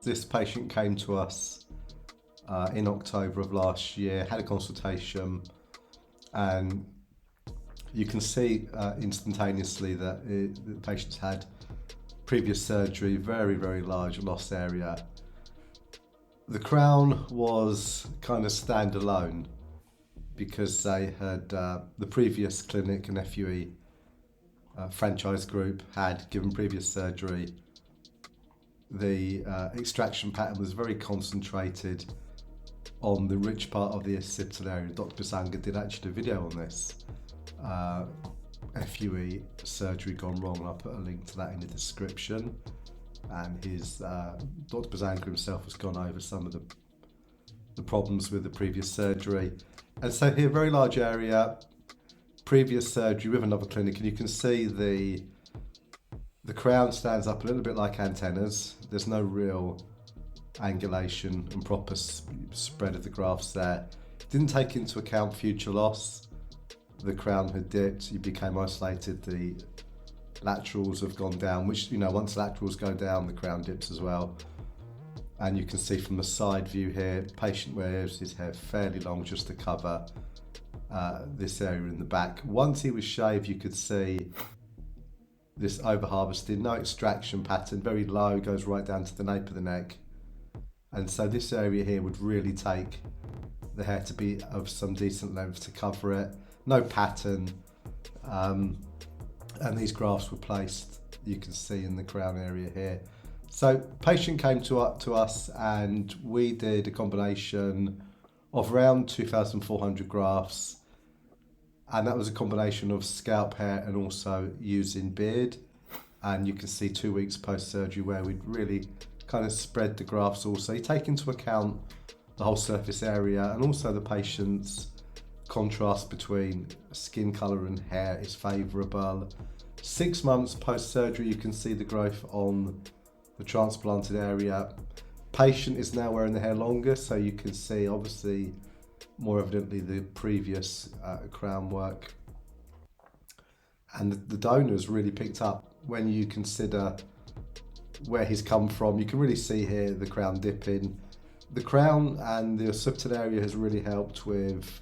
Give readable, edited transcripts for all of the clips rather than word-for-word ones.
This patient came to us in October of last year, had a consultation, and you can see instantaneously that the patient's had previous surgery, very, very large loss area. The crown was kind of standalone because they had the previous clinic and FUE franchise group had given previous surgery. The extraction pattern was very concentrated on the rich part of the occipital area. Dr. Bisanga did actually a video on this. FUE surgery gone wrong, and I'll put a link to that in the description. And his Dr. Bisanga himself has gone over some of the problems with the previous surgery. And so here, very large area, previous surgery with another clinic, and you can see the crown stands up a little bit like antennas. There's no real angulation and proper spread of the grafts there. Didn't take into account future loss. The crown had dipped, you became isolated, the laterals have gone down, which, you know, once laterals go down, the crown dips as well. And you can see from the side view here, the patient wears his hair fairly long just to cover this area in the back. Once he was shaved, you could see this over-harvested, no extraction pattern, very low, goes right down to the nape of the neck. And so this area here would really take the hair to be of some decent length to cover it. No pattern. And these grafts were placed, you can see in the crown area here. So patient came to us and we did a combination of around 2,400 grafts. And that was a combination of scalp hair and also using beard. And you can see 2 weeks post-surgery where we'd really kind of spread the grafts also. You take into account the whole surface area and also the patient's contrast between skin colour and hair is favourable. 6 months post-surgery, you can see the growth on the transplanted area. Patient is now wearing the hair longer, so you can see obviously more evidently the previous crown work. And the donors really picked up when you consider where he's come from. You can really see here the crown dipping. The crown and the occipital area has really helped with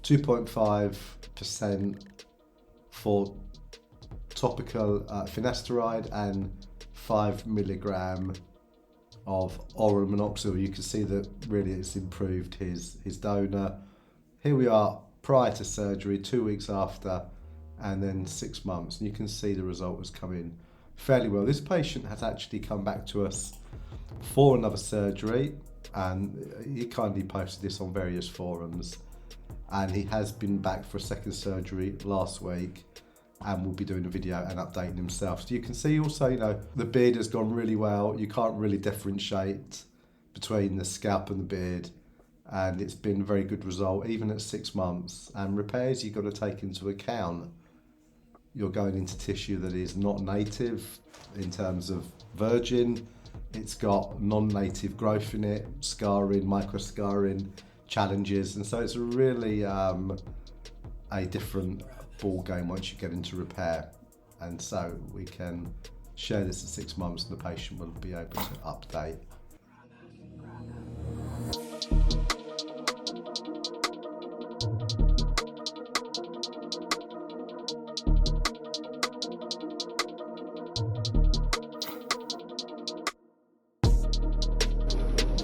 2.5% for topical finasteride and 5 milligram of oral minoxidil. You can see that really it's improved his donor. Here we are prior to surgery, 2 weeks after, and then 6 months. And you can see the result has come in fairly well. This patient has actually come back to us for another surgery, and he kindly posted this on various forums. And he has been back for a second surgery last week and will be doing a video and updating himself. So you can see also, you know, the beard has gone really well. You can't really differentiate between the scalp and the beard, and it's been a very good result even at 6 months. And repairs, you've got to take into account you're going into tissue that is not native in terms of virgin. It's got non-native growth in it, scarring, microscarring challenges, and so it's really a different ball game once you get into repair. And so we can share this at 6 months and the patient will be able to update.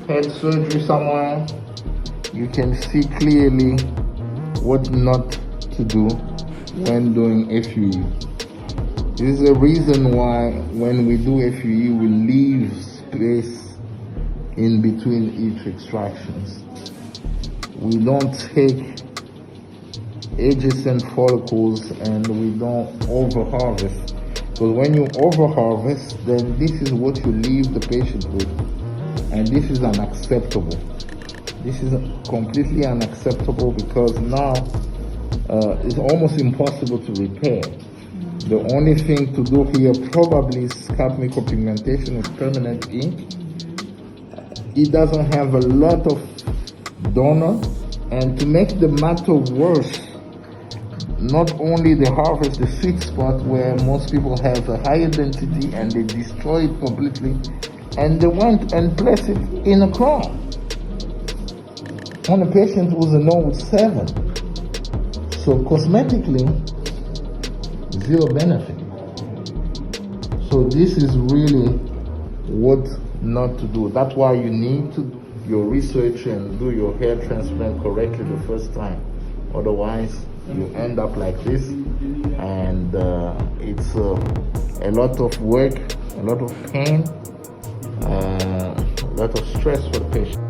Head surgery somewhere, you can see clearly what not to do when doing FUE. This is the reason why when we do FUE, we leave space in between each extractions. We don't take adjacent follicles and we don't over-harvest. Because when you over-harvest, then this is what you leave the patient with. And this is unacceptable. This is completely unacceptable because now it's almost impossible to repair. The only thing to do here probably is scalp micropigmentation with permanent ink. It doesn't have a lot of donor, and to make the matter worse, not only they harvest the sweet spot where most people have a higher density and they destroy it completely, and they went and placed it in a crown on a patient who's a node 7. So cosmetically, zero benefit. So this is really what not to do. That's why you need to do your research and do your hair transplant correctly the first time. Otherwise, you end up like this, and it's a lot of work, a lot of pain, a lot of stress for the patient.